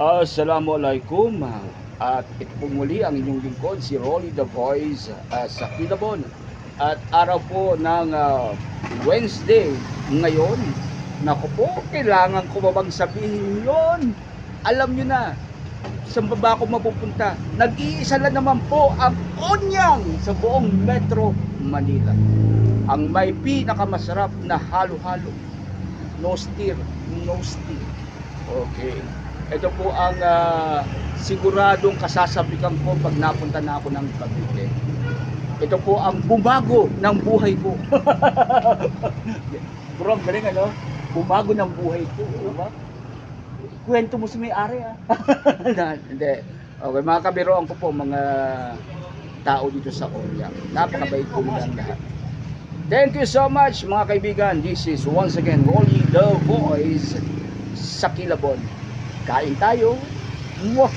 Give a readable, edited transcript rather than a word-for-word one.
Assalamualaikum. At ito po muli ang inyong lingkod, si Rolly the Voice sa Kilabon. At araw po ng Wednesday ngayon. Naku po, kailangan ko ba bang sabihin yon? Alam nyo na, saan ba ako mapupunta? Nag-iisa lang naman po ang Onyang sa buong Metro Manila. Ang may pinakamasarap na halo-halo. No stir, no steam. Okay. Ito po ang siguradong kasasabikan ko pag napunta na ako ng Cavite. Ito po ang bumago ng buhay ko. Bro, galing ano? Bumago ng buhay ko. Diba? Kwento mo sa may-ari Hindi. Okay, mga kabiroan ko po, mga tao dito sa Onyang. Napakabait po nilang lahat. Thank you so much mga kaibigan. This is once again Rolly the Voice sa Kilabon. Kain tayo. Mwah!